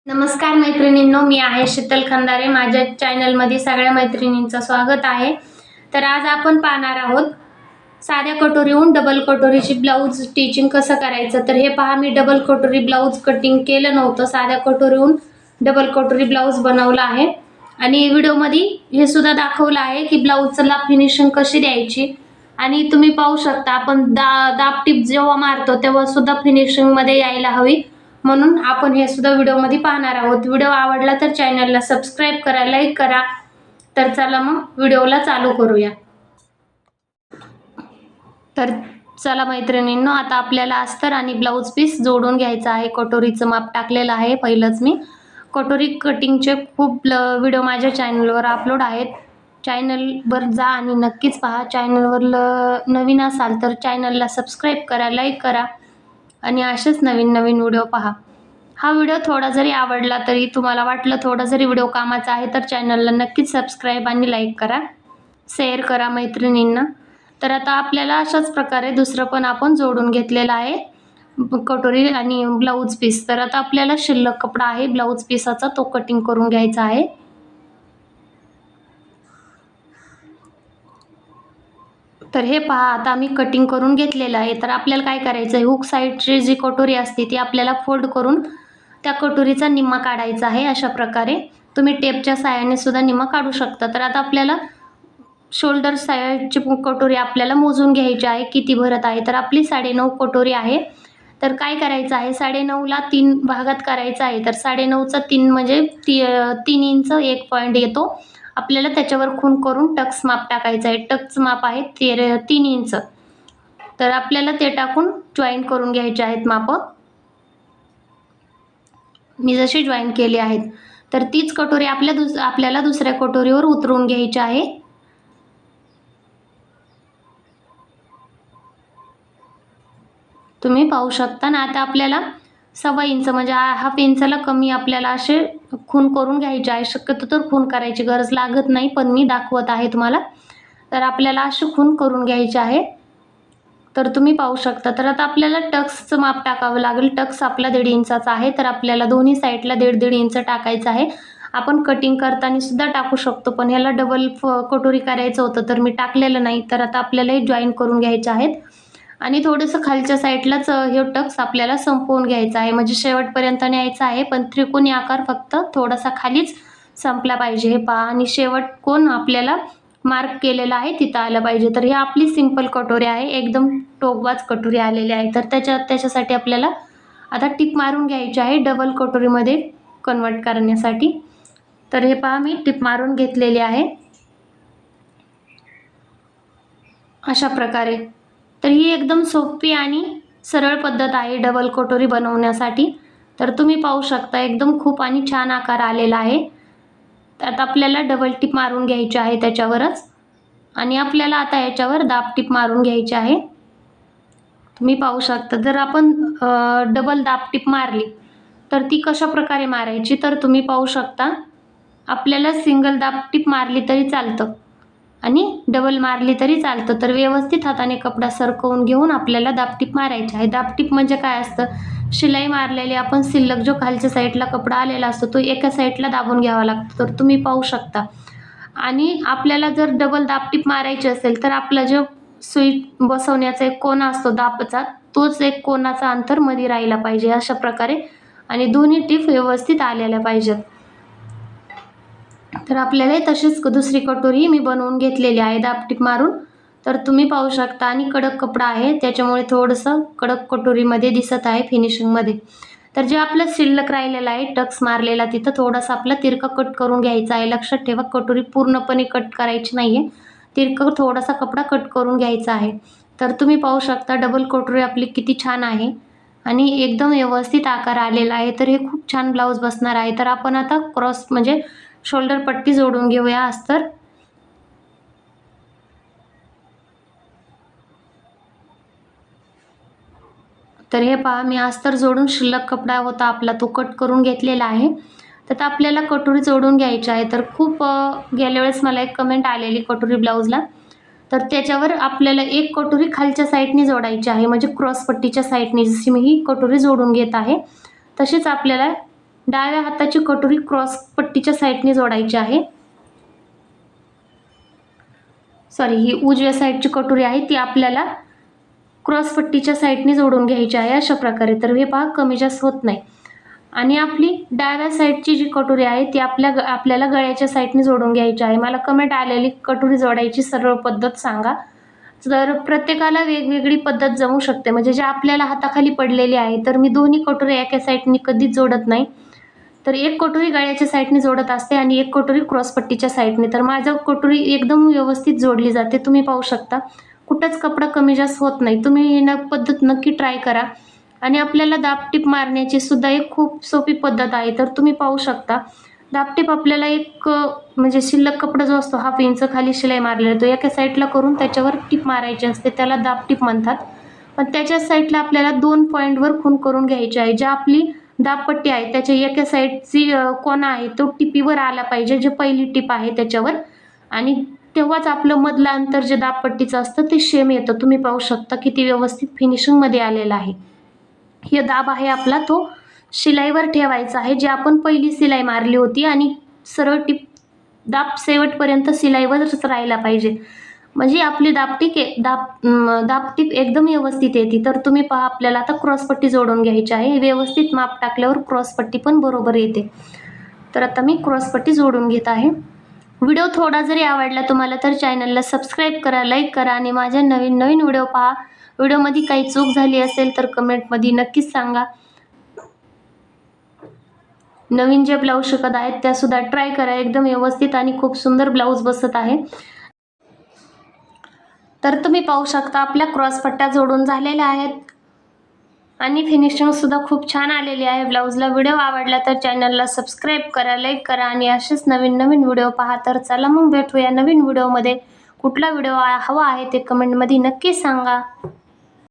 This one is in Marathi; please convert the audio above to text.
नमस्कार मैत्रिणींनो, मी आहे शीतल खंदारे. माझ्या चॅनलमध्ये सगळ्या मैत्रिणींचं स्वागत आहे. तर आज आपण पाहणार आहोत साध्या कटोरीहून डबल कटोरीची ब्लाऊज स्टिचिंग कसं करायचं. तर हे पहा, मी डबल कटोरी ब्लाऊज कटिंग केलं नव्हतं, साध्या कटोरीहून डबल कटोरी ब्लाऊज बनवला आहे. आणि व्हिडिओमध्ये हे सुद्धा दाखवलं आहे की ब्लाऊजला फिनिशिंग कशी द्यायची. आणि तुम्ही पाहू शकता, आपण दाब टिप जेव्हा मारतो तेव्हा सुद्धा फिनिशिंगमध्ये यायला हवी, म्हणून आपण हे सुद्धा व्हिडिओमध्ये पाहणार आहोत. व्हिडिओ आवडला तर चॅनलला सबस्क्राईब करा, लाईक करा. तर चला मग व्हिडिओला चालू करूया. तर चला मैत्रिणींनो, आता आपल्याला अस्तर आणि ब्लाऊज पीस जोडून घ्यायचं आहे. कटोरीचं माप टाकलेलं आहे पहिलंच मी. कटोरी कटिंगचे खूप व्हिडिओ माझ्या चॅनलवर अपलोड आहेत. चॅनलवर जा आणि नक्कीच पहा. चॅनलवर नवीन असाल तर चॅनलला सबस्क्राईब करा, लाईक करा आणि असेच नवीन नवीन व्हिडिओ पहा. हा व्हिडिओ थोडा जरी आवडला तरी, तुम्हाला वाटलं थोडा जरी व्हिडिओ कामाचा आहे तर चॅनलला नक्कीच सबस्क्राईब आणि लाईक करा, शेअर करा मैत्रिणींना. तर आता आपल्याला अशाच प्रकारे दुसरं पण आपण जोडून घेतलेलं आहे, कटोरी आणि ब्लाऊज पीस. तर आता आपल्याला शिल्लक कपडा आहे ब्लाऊज पीसाचा, तो कटिंग करून घ्यायचा आहे. तर हे पहा, आता मी कटिंग करून घेतलेलं आहे. तर आपल्याला काय करायचं आहे, हुक साईडची जी कटोरी असते ती आपल्याला फोल्ड करून त्या कटोरीचा निम्मा काढायचा आहे. अशा प्रकारे तुम्ही टेपच्या साहाय्याने सुद्धा निम्मा काढू शकता. तर आता आपल्याला शोल्डर साईडची कटोरी आपल्याला मोजून घ्यायची आहे, किती भरत आहे. तर आपली 9.5 कटोरी आहे. तर काय करायचं आहे, 9.5ला 3 भागात करायचं आहे. तर 9.5चा 3 म्हणजे 3 इंच 1 पॉईंट येतो. आपल्याला त्याच्यावर खूण करून टक्स माप टाकायचं आहे. टक्स माप आहे 3 इंच. तर आपल्याला ते टाकून जॉईन करून घ्यायचे आहेत माप. मी जशी जॉईन केली आहेत. तर तीच कटोरी आपल्याला दुसऱ्या कटोरीवर उतरवून घ्यायची आहे. तुम्ही पाहू शकता ना. आता आपल्याला 1.25 इंच म्हणजे हाफ इंचाला कमी आपल्याला असे खूण करून घ्यायचे आहे. शक्यतो तर खूण करायची गरज लागत नाही, पण मी दाखवत आहे तुम्हाला. तर आपल्याला अशी खूण करून घ्यायची आहे. तर तुम्ही पाहू शकता. तर आता आपल्याला टक्सचं माप टाकावं लागेल. टक्स आपला 1.5 इंचाचा आहे. तर आपल्याला दोन्ही साईडला 1.5 इंच टाकायचं आहे. आपण कटिंग करताना सुद्धा टाकू शकतो, पण ह्याला डबल कटोरी करायचं होतं तर मी टाकलेलं नाही. तर आता आपल्याला हे जॉईन करून घ्यायचे आहेत. आणि थोडंसं खालच्या साईडलाच हे टक्स आपल्याला संपवून घ्यायचा आहे, म्हणजे शेवटपर्यंत न्यायचा आहे, पण त्रिकोणी आकार फक्त थोडासा खालीच संपला पाहिजे. हे पहा, आणि शेवट कोण आपल्याला मार्क केलेला आहे तिथं आलं पाहिजे. तर ही आपली सिंपल कटोरी आहे, एकदम टोकबाज कटोरी आलेली आहे. तर त्याच्यासाठी आपल्याला आता टिप मारून घ्यायची आहे डबल कटोरीमध्ये कन्वर्ट करण्यासाठी. तर हे पहा, मी टिप मारून घेतलेली आहे अशा प्रकारे. तर ही एकदम सोपी आणि सरळ पद्धत आहे डबल कटोरी बनवण्यासाठी. तर तुम्ही पाहू शकता, एकदम खूप आणि छान आकार आलेला आहे. आता आपल्याला डबल टिप मारून घ्यायची आहे त्याच्यावरच, आणि आपल्याला आता याच्यावर दाब टिप मारून घ्यायची आहे. तुम्ही पाहू शकता, जर आपण डबल दाब टिप मारली तर ती कशा प्रकारे मारायची. तर तुम्ही पाहू शकता, आपल्याला सिंगल दाब टिप मारली तरी चालतं आणि डबल मारली तरी चालतं. तर व्यवस्थित हाताने कपडा सरकवून घेऊन आपल्याला दाबटीप मारायची आहे. दाबटीप म्हणजे काय असतं, शिलाई मारलेली आपण शिल्लक जो खालच्या साईडला कपडा आलेला असतो तो एका साईडला दाबून घ्यावा लागतो. तर तुम्ही पाहू शकता. आणि आपल्याला जर डबल दाबटीप मारायची असेल तर आपला जो सुई बसवण्याचा एक कोना असतो दाबचा, तोच एक कोनाचा अंतर मध्ये राहिला पाहिजे अशा प्रकारे, आणि दोन्ही टीप व्यवस्थित आलेल्या पाहिजेत. तर आपल्याला तशीच दुसरी कटोरी मी बनवून घेतलेली आहे दाबटीप मारून. तर तुम्ही पाहू शकता, आणि कडक कपडा आहे त्याच्यामुळे थोडंसं कडक कटोरीमध्ये दिसत आहे फिनिशिंगमध्ये. तर जे आपलं शिल्लक राहिलेलं आहे टक्स मारलेला, तिथं थोडासा आपला तिरका कट करून घ्यायचा आहे. लक्षात ठेवा, कटोरी पूर्णपणे कट करायची नाही आहे, तिरका थोडासा कपडा कट करून घ्यायचा आहे. तर तुम्ही पाहू शकता डबल कटोरी आपली किती छान आहे आणि एकदम व्यवस्थित आकार आलेला आहे. तर हे खूप छान ब्लाऊज बसणार आहे. तर आपण आता क्रॉस म्हणजे शोल्डर पट्टी जोडून घेऊया अस्तर. तर हे पहा, मी अस्तर जोडून शिल्लक कपडा होता आपला तो कट करून घेतलेला आहे. तर आपल्याला कटोरी जोडून घ्यायची आहे. तर खूप गेल्या वेळेस मला एक कमेंट आलेली कटोरी ब्लाऊजला, तर त्याच्यावर आपल्याला एक कटोरी खालच्या साईडने जोडायची आहे, म्हणजे क्रॉस पट्टीच्या साईडने. जशी मी ही कटोरी जोडून घेत आहे तशीच आपल्याला डाव्या हाताची कटोरी क्रॉस पट्टीच्या साईडने जोडायची आहे. सॉरी, ही उजव्या साईडची कटोरी आहे ती आपल्याला क्रॉस पट्टीच्या साईडने जोडून घ्यायची आहे अशा प्रकारे. तर हे पहा कमी जास्त होत नाही. आणि आपली डाव्या साईडची जी कटोरी आहे ती आपल्याला गळ्याच्या साईडने जोडून घ्यायची आहे. मला कमेंट आलेली कटोरी जोडायची सरळ पद्धत सांगा. तर प्रत्येकाला वेगवेगळी पद्धत जमू शकते. म्हणजे जे आपल्याला हाताखाली पडलेली आहे, तर मी दोन्ही कटोरी एका साईडने कधीच जोडत नाही. तर एक कटोरी गळ्याच्या साईडने जोडत असते आणि एक कटोरी क्रॉसपट्टीच्या साईडने. तर माझं कटोरी एकदम व्यवस्थित जोडली जाते. तुम्ही पाहू शकता कुठंच कपडा कमी जास्त होत नाही. तुम्ही ही पद्धत नक्की ट्राय करा. आणि आपल्याला दाबटीप मारण्याची सुद्धा एक खूप सोपी पद्धत आहे. तर तुम्ही पाहू शकता दाबटीप आपल्याला एक म्हणजे शिल्लक कपडा जो असतो 1/2 इंच खाली शिलाई मारलेला तो एका साईडला करून त्याच्यावर टीप मारायची असते, त्याला दाबटीप म्हणतात. पण त्याच्या साईडला आपल्याला 2 पॉईंटवर खूण करून घ्यायची आहे. जी आपली दाबपट्टी आहे त्याच्या एका साईडची कोना आहे तो टिपीवर आला पाहिजे, जे पहिली टीप आहे त्याच्यावर. आणि तेव्हाच आपलं मधलं अंतर जे दाबपट्टीचं असतं ते सेम येतं. तुम्ही पाहू शकता किती व्यवस्थित फिनिशिंगमध्ये आलेलं आहे. हे दाब आहे आपला तो शिलाईवर ठेवायचा आहे, जी आपण पहिली शिलाई मारली होती. आणि सरळ टीप दाब शेवटपर्यंत शिलाईवरच राहायला पाहिजे, म्हणजे आपली दाबटीप एकदम व्यवस्थित येते. तर तुम्ही पहा आपल्याला आता क्रॉसपट्टी जोडून घ्यायची आहे. व्यवस्थित माप टाकल्यावर क्रॉसपट्टी पण बरोबर येते. तर आता मी क्रॉसपट्टी जोडून घेत आहे. व्हिडिओ थोडा जरी आवडला तुम्हाला तर चॅनलला सबस्क्राईब करा, लाईक करा आणि माझ्या नवीन नवीन व्हिडिओ पहा. व्हिडिओमध्ये काही चूक झाली असेल तर कमेंटमध्ये नक्कीच सांगा. नवीन जे ब्लाऊज शिकत आहेत त्यासुद्धा ट्राय करा. एकदम व्यवस्थित आणि खूप सुंदर ब्लाऊज बसत आहे. तर तुम्ही पाहू शकता आपल्या क्रॉसपट्ट्या जोडून झालेल्या आहेत आणि फिनिशिंगसुद्धा खूप छान आलेली आहे ब्लाऊजला. व्हिडिओ आवडला तर चॅनलला सबस्क्राईब करा, लाईक करा आणि असेच नवीन नवीन व्हिडिओ पहा. तर चला मग भेटूया नवीन व्हिडिओमध्ये. कुठला व्हिडिओ हवा आहे ते कमेंटमध्ये नक्की सांगा.